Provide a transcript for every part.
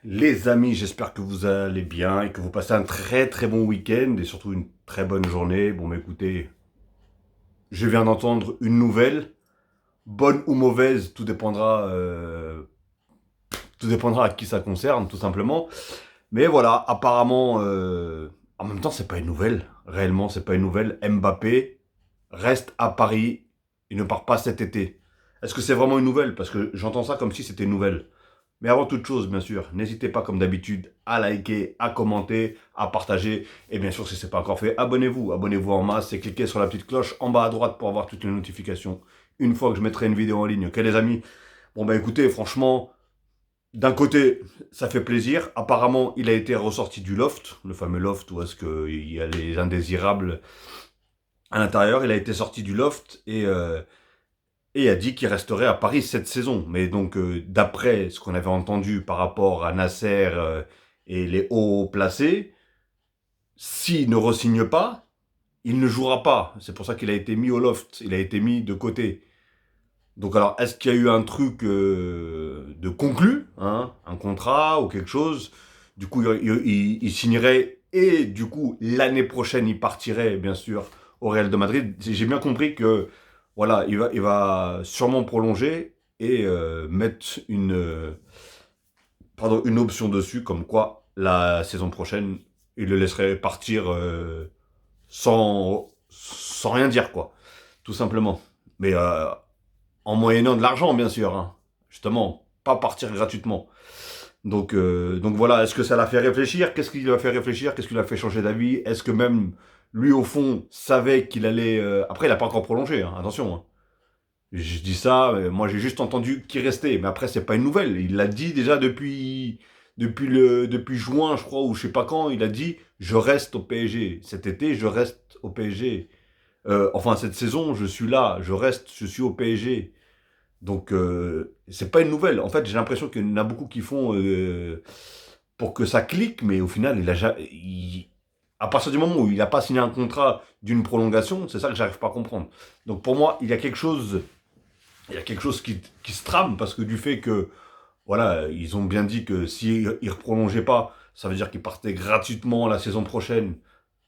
Les amis, j'espère que vous allez bien et que vous passez un très très bon week-end et surtout une très bonne journée. Bon, mais écoutez, je viens d'entendre une nouvelle, bonne ou mauvaise, tout dépendra à qui ça concerne, tout simplement. Mais voilà, apparemment, en même temps, c'est pas une nouvelle. Réellement, c'est pas une nouvelle. Mbappé reste à Paris, il ne part pas cet été. Est-ce que c'est vraiment une nouvelle? Parce que j'entends ça comme si c'était une nouvelle. Mais avant toute chose, bien sûr, n'hésitez pas comme d'habitude à liker, à commenter, à partager. Et bien sûr, si ce n'est pas encore fait, abonnez-vous. Abonnez-vous en masse et cliquez sur la petite cloche en bas à droite pour avoir toutes les notifications. Une fois que je mettrai une vidéo en ligne. Ok les amis? Bon bah écoutez, franchement, d'un côté, ça fait plaisir. Apparemment, il a été ressorti du loft, le fameux loft où est-ce qu'il y a les indésirables à l'intérieur. Il a été sorti du loft et a dit qu'il resterait à Paris cette saison. Mais donc, d'après ce qu'on avait entendu par rapport à Nasser et les hauts placés, s'il ne re-signe pas, il ne jouera pas. C'est pour ça qu'il a été mis au loft, il a été mis de côté. Donc alors, est-ce qu'il y a eu un truc de conclu, hein, un contrat ou quelque chose? Du coup, il signerait et du coup, l'année prochaine, il partirait, bien sûr, au Real de Madrid. J'ai bien compris que, voilà, il va sûrement prolonger et mettre une option dessus, comme quoi, la saison prochaine, il le laisserait partir sans rien dire, quoi. Tout simplement. Mais en moyennant de l'argent, bien sûr. Hein. Justement, pas partir gratuitement. Donc voilà, est-ce que ça l'a fait réfléchir? Qu'est-ce qui l'a fait réfléchir? Qu'est-ce qui l'a fait changer d'avis? Est-ce que même lui, au fond, savait qu'il allait... Après, il n'a pas encore prolongé, hein, attention. Hein. Je dis ça, moi j'ai juste entendu qu'il restait. Mais après, c'est pas une nouvelle. Il l'a dit déjà depuis juin, je crois, ou je sais pas quand. Il a dit, je reste au PSG. Cet été, je reste au PSG. Enfin, cette saison, je suis là, je suis au PSG. Donc, c'est pas une nouvelle. En fait, j'ai l'impression qu'il y en a beaucoup qui font pour que ça clique, mais au final, à partir du moment où il n'a pas signé un contrat d'une prolongation, c'est ça que j'arrive pas à comprendre. Donc, pour moi, il y a quelque chose qui se trame parce que du fait que, voilà, ils ont bien dit que s'ils ne reprolongeaient pas, ça veut dire qu'ils partaient gratuitement la saison prochaine.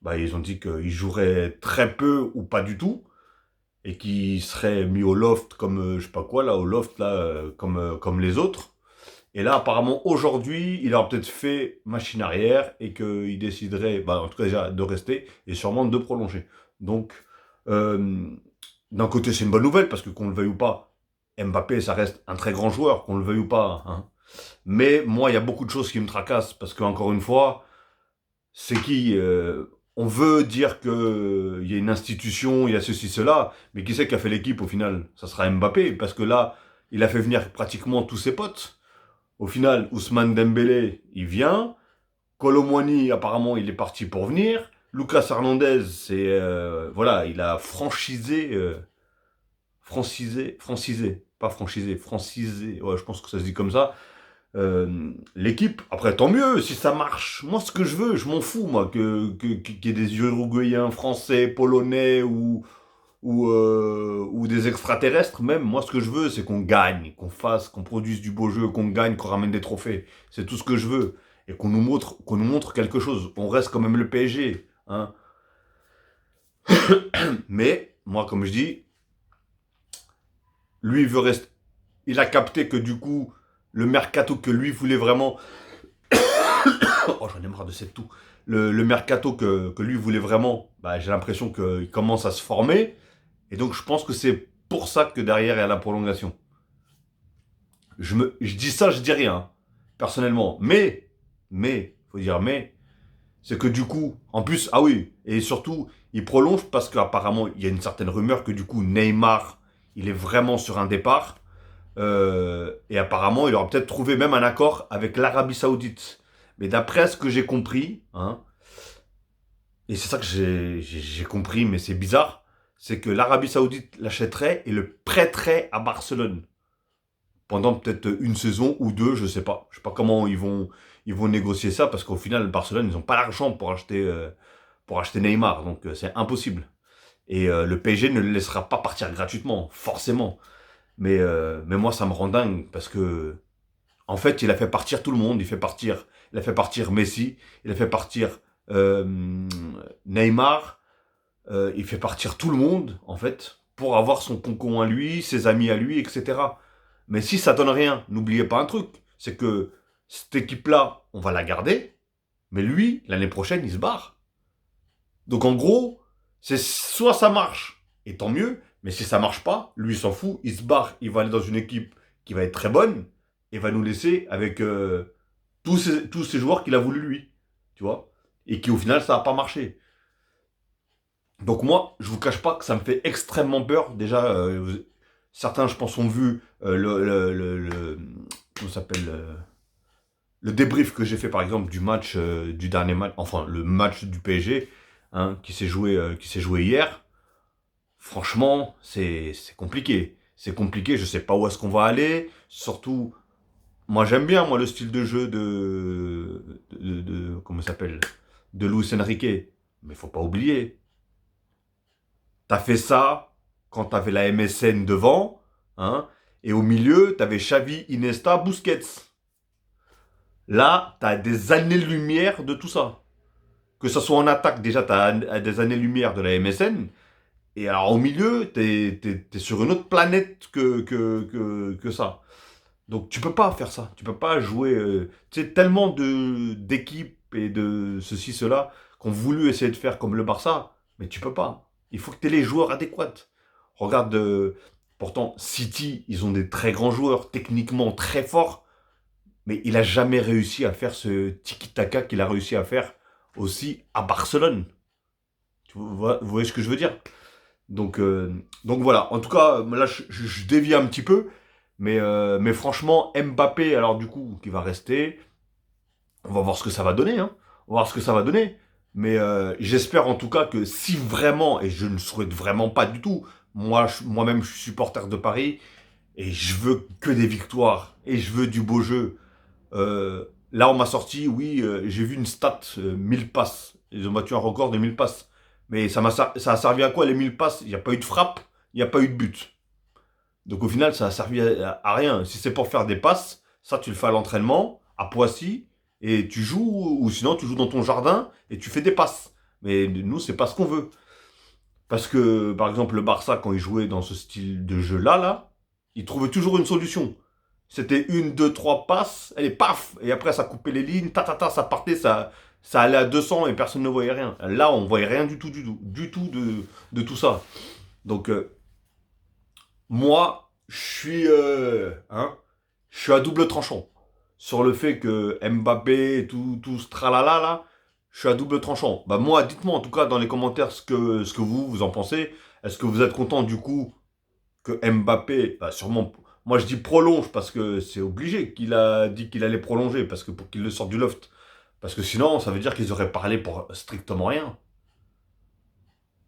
Bah, ils ont dit qu'ils joueraient très peu ou pas du tout et qui serait mis au loft comme je sais pas quoi là, au loft là, comme les autres. Et là, apparemment, aujourd'hui, il aura peut-être fait machine arrière et qu'il déciderait, bah, en tout cas déjà, de rester et sûrement de prolonger. Donc, euh, d'un côté, c'est une bonne nouvelle parce que qu'on le veuille ou pas, Mbappé, ça reste un très grand joueur, qu'on le veuille ou pas. Hein. Mais moi, il y a beaucoup de choses qui me tracassent parce qu'encore une fois, c'est qui on veut dire qu'il y a une institution, il y a ceci, cela, mais qui c'est qui a fait l'équipe au final? Ça sera Mbappé, parce que là, il a fait venir pratiquement tous ses potes. Au final, Ousmane Dembélé, il vient. Kolo Muani, apparemment, il est parti pour venir. Lucas Hernandez, c'est voilà, il a pas francisé. Ouais, je pense que ça se dit comme ça l'équipe. Après, tant mieux si ça marche. Moi, ce que je veux, je m'en fous, moi, qu'il y ait des Uruguayens, Français, Polonais ou des extraterrestres, même. Moi, ce que je veux, c'est qu'on gagne, qu'on produise du beau jeu, qu'on gagne, qu'on ramène des trophées. C'est tout ce que je veux. Et qu'on nous montre quelque chose. On reste quand même le PSG. Hein. Mais, moi, comme je dis, lui, il veut rester. Il a capté que du coup, le mercato que lui voulait vraiment, oh, j'en ai marre de cette toux. Le mercato que lui voulait vraiment, bah, j'ai l'impression qu'il commence à se former. Et donc, je pense que c'est pour ça que derrière, il y a la prolongation. Je dis ça, je dis rien, hein, personnellement. Faut dire c'est que du coup, en plus, ah oui, et surtout, il prolonge parce qu'apparemment, il y a une certaine rumeur que du coup, Neymar, il est vraiment sur un départ. Et apparemment, il aura peut-être trouvé même un accord avec l'Arabie Saoudite. Mais d'après ce que j'ai compris, hein, et c'est ça que j'ai compris, mais c'est bizarre, c'est que l'Arabie Saoudite l'achèterait et le prêterait à Barcelone. Pendant peut-être une saison ou deux, je sais pas. Je sais pas comment ils vont négocier ça, parce qu'au final, Barcelone, ils n'ont pas l'argent pour acheter Neymar. Donc c'est impossible. Et le PSG ne le laissera pas partir gratuitement, forcément. Mais moi, ça me rend dingue, parce que En fait, il a fait partir tout le monde. Il a fait partir Messi, il a fait partir Neymar, il fait partir tout le monde, en fait, pour avoir son concon à lui, ses amis à lui, etc. Mais si ça donne rien, n'oubliez pas un truc, c'est que cette équipe-là, on va la garder, mais lui, l'année prochaine, il se barre. Donc en gros, c'est soit ça marche, et tant mieux, mais si ça marche pas, lui il s'en fout, il se barre, il va aller dans une équipe qui va être très bonne, et va nous laisser avec tous ces joueurs qu'il a voulu lui, tu vois, et qui au final ça n'a pas marché. Donc moi, je vous cache pas que ça me fait extrêmement peur. Déjà, certains, je pense, ont vu comment ça s'appelle, le débrief que j'ai fait par exemple du match, du dernier match, enfin le match du PSG, hein, qui s'est joué hier. Franchement, c'est compliqué. C'est compliqué, je sais pas où est-ce qu'on va aller. Surtout, moi j'aime bien moi le style de jeu comment ça s'appelle, de Luis Enrique. Mais faut pas oublier, t'as fait ça quand t'avais la MSN devant, hein, et au milieu, t'avais Xavi, Iniesta, Busquets. Là, t'as des années-lumière de tout ça. Que ce soit en attaque, déjà, t'as des années-lumière de la MSN. Et alors, au milieu, t'es sur une autre planète que ça. Donc, tu peux pas faire ça. Tu peux pas jouer. Tu sais, tellement d'équipes et de ceci, cela, qu'on voulu essayer de faire comme le Barça. Mais tu peux pas. Il faut que tu aies les joueurs adéquats. Regarde, pourtant, City, ils ont des très grands joueurs, techniquement très forts. Mais il a jamais réussi à faire ce tiki-taka qu'il a réussi à faire aussi à Barcelone. Vous voyez ce que je veux dire? Donc, voilà. En tout cas, là, je dévie un petit peu. Mais franchement, Mbappé, alors du coup, qui va rester, on va voir ce que ça va donner. Hein. On va voir ce que ça va donner. Mais j'espère en tout cas que si vraiment, et je ne souhaite vraiment pas du tout, moi-même je suis supporter de Paris, et je veux que des victoires, et je veux du beau jeu. Là, on m'a sorti, oui, j'ai vu une stat, 1000 passes. Ils ont battu un record de 1000 passes. Mais ça a servi à quoi les 1000 passes? Il n'y a pas eu de frappe, il n'y a pas eu de but. Donc au final, ça a servi à rien. Si c'est pour faire des passes, ça tu le fais à l'entraînement, à Poissy, et tu joues, ou sinon tu joues dans ton jardin et tu fais des passes. Mais nous, c'est pas ce qu'on veut. Parce que, par exemple, le Barça, quand il jouait dans ce style de jeu-là, il trouvait toujours une solution. C'était une, deux, trois passes, allez, paf! Et après, ça coupait les lignes, ça partait, ça allait à 200 et personne ne voyait rien. Là, on voyait rien du tout de tout ça. Donc, moi, je suis à double tranchant. Sur le fait que Mbappé et tout ce tralala là, je suis à double tranchant. Bah moi, dites-moi en tout cas dans les commentaires ce que vous en pensez. Est-ce que vous êtes content du coup que Mbappé, bah sûrement, moi je dis prolonge parce que c'est obligé qu'il a dit qu'il allait prolonger parce que pour qu'il le sorte du loft. Parce que sinon, ça veut dire qu'ils auraient parlé pour strictement rien.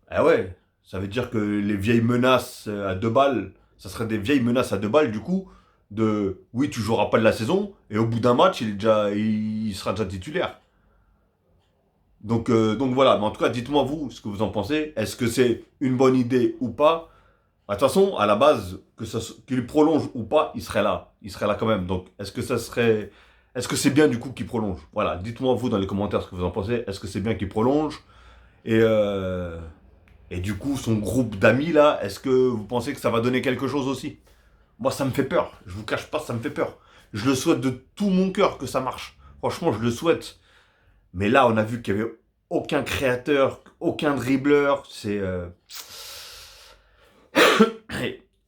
Ah ouais, ça veut dire que les vieilles menaces à 2 balles, ça serait des vieilles menaces à 2 balles du coup, de oui tu joueras pas de la saison, et au bout d'un match il sera déjà titulaire. Donc voilà, mais en tout cas dites-moi vous ce que vous en pensez, est-ce que c'est une bonne idée ou pas? Bah, de toute façon, à la base, qu'il prolonge ou pas, il serait là quand même. Donc est-ce que c'est bien du coup qu'il prolonge? Voilà, dites-moi vous dans les commentaires ce que vous en pensez, est-ce que c'est bien qu'il prolonge? Et Et du coup, son groupe d'amis là, est-ce que vous pensez que ça va donner quelque chose aussi? Moi, ça me fait peur. Je vous cache pas, ça me fait peur. Je le souhaite de tout mon cœur que ça marche. Franchement, je le souhaite. Mais là, on a vu qu'il y avait aucun créateur, aucun dribbleur.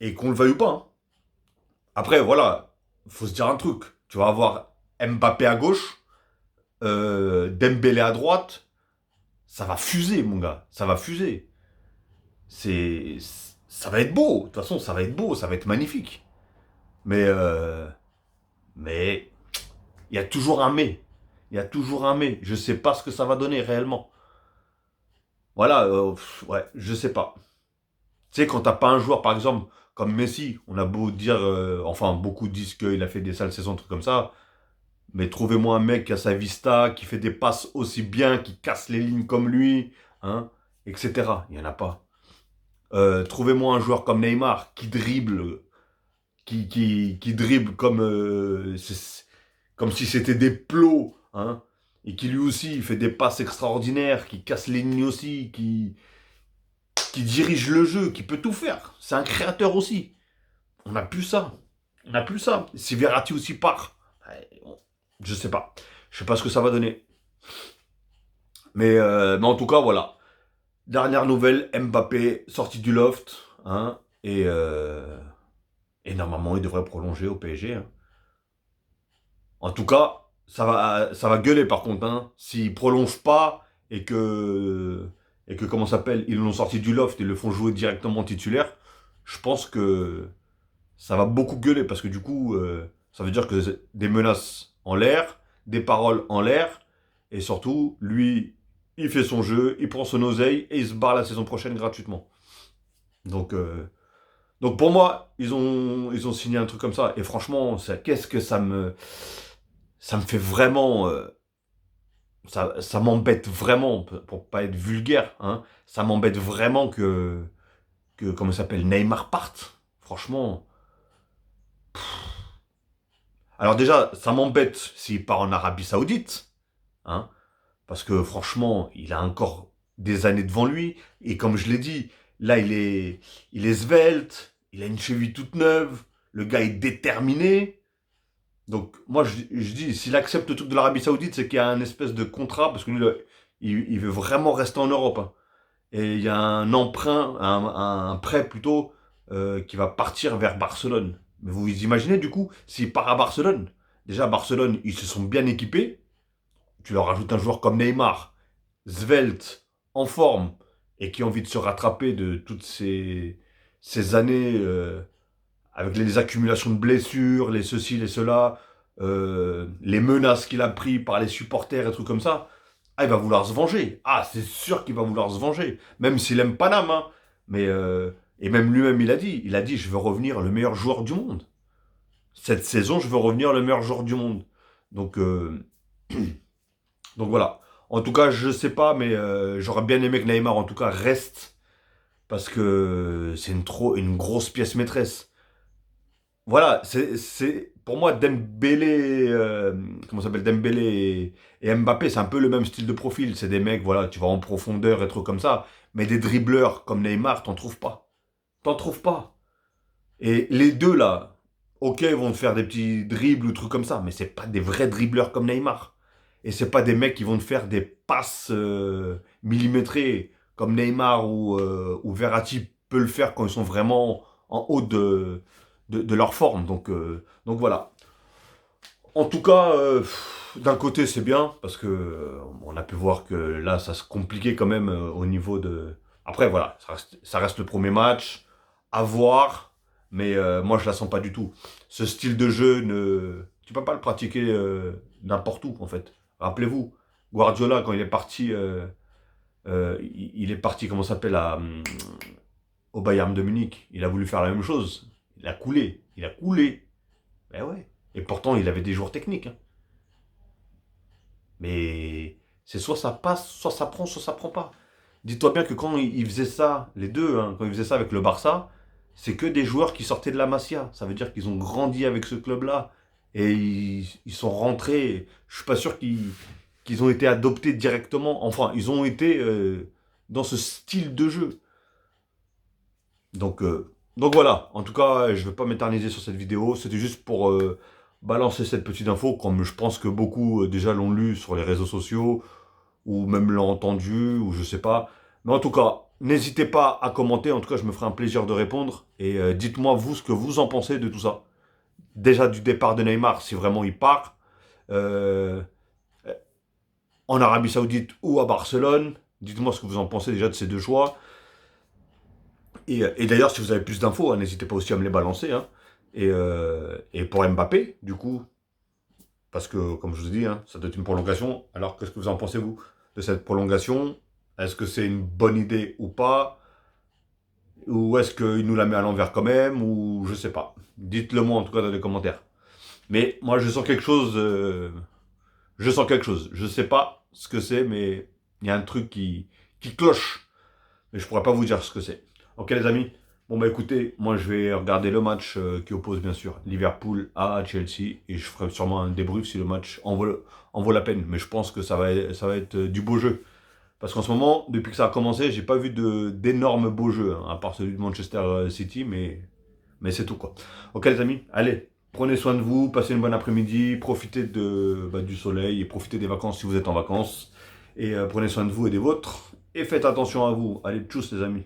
Et qu'on le veuille ou pas. Hein. Après, voilà, faut se dire un truc. Tu vas avoir Mbappé à gauche, Dembélé à droite. Ça va fuser, mon gars. Ça va fuser. c'est Ça va être beau. De toute façon, ça va être beau, ça va être magnifique. Mais mais il y a toujours un mais. Il y a toujours un mais. Je sais pas ce que ça va donner réellement. Voilà, ouais, je sais pas. Tu sais, quand t'as pas un joueur, par exemple, comme Messi, on a beau dire, enfin, beaucoup disent qu'il a fait des sales saisons, trucs comme ça, mais trouvez-moi un mec qui a sa vista, qui fait des passes aussi bien, qui casse les lignes comme lui, hein, etc. Il y en a pas. Trouvez-moi un joueur comme Neymar, qui dribble, qui dribble comme si c'était des plots, hein, et qui lui aussi fait des passes extraordinaires, qui casse les lignes aussi, qui dirige le jeu, qui peut tout faire. C'est un créateur aussi. On n'a plus ça. On n'a plus ça. Si Verratti aussi part, je sais pas. Je sais pas ce que ça va donner. Mais en tout cas, voilà. Dernière nouvelle, Mbappé sorti du loft, hein, et normalement il devrait prolonger au PSG, hein. En tout cas, ça va gueuler par contre, hein. S'ils prolongent pas et que comment ça s'appelle, ils l'ont sorti du loft et le font jouer directement titulaire, je pense que ça va beaucoup gueuler parce que du coup, ça veut dire que des menaces en l'air, des paroles en l'air, et surtout, lui, il fait son jeu, il prend son oseille et il se barre la saison prochaine gratuitement. Donc, euh, donc pour moi, ils ont signé un truc comme ça. Et franchement, qu'est-ce que ça me fait vraiment, ça m'embête vraiment, pour pas être vulgaire, hein, ça m'embête vraiment que comment ça s'appelle, Neymar parte. Franchement. Alors déjà, ça m'embête s'il part en Arabie Saoudite, hein, parce que franchement, il a encore des années devant lui. Et comme je l'ai dit, là, il est svelte, il a une cheville toute neuve, le gars est déterminé. Donc moi, je dis, s'il accepte le truc de l'Arabie Saoudite, c'est qu'il y a un espèce de contrat, parce que lui, il veut vraiment rester en Europe, hein. Et il y a un emprunt, un prêt plutôt, qui va partir vers Barcelone. Mais vous vous imaginez du coup, s'il part à Barcelone, déjà Barcelone, ils se sont bien équipés, tu leur rajoutes un joueur comme Neymar, svelte, en forme, et qui a envie de se rattraper de toutes ces années, avec les accumulations de blessures, les ceci, les cela, les menaces qu'il a pris par les supporters et trucs comme ça. Ah, il va vouloir se venger. Ah, c'est sûr qu'il va vouloir se venger. Même s'il aime Paname, hein. Et même lui-même, il a dit, je veux revenir le meilleur joueur du monde. Cette saison, je veux revenir le meilleur joueur du monde. Donc, donc voilà. En tout cas, je sais pas, mais j'aurais bien aimé que Neymar, en tout cas, reste. Parce que c'est une grosse pièce maîtresse. Voilà, pour moi Dembélé, comment ça s'appelle, Dembélé et Mbappé, c'est un peu le même style de profil. C'est des mecs, voilà, tu vas en profondeur et trucs comme ça. Mais des dribbleurs comme Neymar, t'en trouves pas. T'en trouves pas. Et les deux là, ok, ils vont te faire des petits dribbles ou trucs comme ça, mais c'est pas des vrais dribbleurs comme Neymar. Et c'est pas des mecs qui vont te faire des passes millimétrées comme Neymar ou Verratti peut le faire quand ils sont vraiment en haut de leur forme. Donc voilà. En tout cas, d'un côté c'est bien parce que on a pu voir que là ça se compliquait quand même au niveau de. Après voilà, ça reste le premier match à voir, mais moi je la sens pas du tout. Ce style de jeu tu peux pas le pratiquer n'importe où en fait. Rappelez-vous, Guardiola quand il est parti, il est parti comment ça s'appelle au Bayern de Munich. Il a voulu faire la même chose. Il a coulé. Il a coulé. Ben ouais. Et pourtant, il avait des joueurs techniques, hein. Mais c'est soit ça passe, soit ça prend pas. Dis-toi bien que quand il faisait ça, les deux, hein, quand il faisait ça avec le Barça, c'est que des joueurs qui sortaient de la Masia. Ça veut dire qu'ils ont grandi avec ce club-là. Et ils sont rentrés. Je suis pas sûr qu'ils ont été adoptés directement. Enfin, ils ont été dans ce style de jeu. Donc voilà, en tout cas, je ne vais pas m'éterniser sur cette vidéo, c'était juste pour balancer cette petite info, comme je pense que beaucoup déjà l'ont lu sur les réseaux sociaux, ou même l'ont entendu, ou je sais pas. Mais en tout cas, n'hésitez pas à commenter, en tout cas je me ferai un plaisir de répondre, et dites-moi vous ce que vous en pensez de tout ça. Déjà du départ de Neymar, si vraiment il part, euh, en Arabie Saoudite ou à Barcelone, dites-moi ce que vous en pensez déjà de ces deux choix. Et d'ailleurs, si vous avez plus d'infos, hein, n'hésitez pas aussi à me les balancer, hein. Et pour Mbappé, du coup, parce que, comme je vous ai dit, hein, ça doit être une prolongation. Alors, qu'est-ce que vous en pensez, vous, de cette prolongation? Est-ce que c'est une bonne idée ou pas? Ou est-ce qu'il nous la met à l'envers quand même? Ou je sais pas. Dites-le moi, en tout cas, dans les commentaires. Mais moi, je sens quelque chose. Je sens quelque chose. Je sais pas ce que c'est, mais il y a un truc qui cloche. Mais je pourrais pas vous dire ce que c'est. Ok, les amis? Bon bah écoutez, moi je vais regarder le match qui oppose bien sûr Liverpool à Chelsea et je ferai sûrement un débrief si le match en vaut la peine. Mais je pense que ça va être du beau jeu. Parce qu'en ce moment, depuis que ça a commencé, j'ai pas vu d'énormes beaux jeux, hein, à part celui de Manchester City, mais c'est tout quoi. Ok les amis, allez, prenez soin de vous, passez une bonne après-midi, profitez du soleil et profitez des vacances si vous êtes en vacances. Et prenez soin de vous et des vôtres. Et faites attention à vous. Allez, tchuss les amis.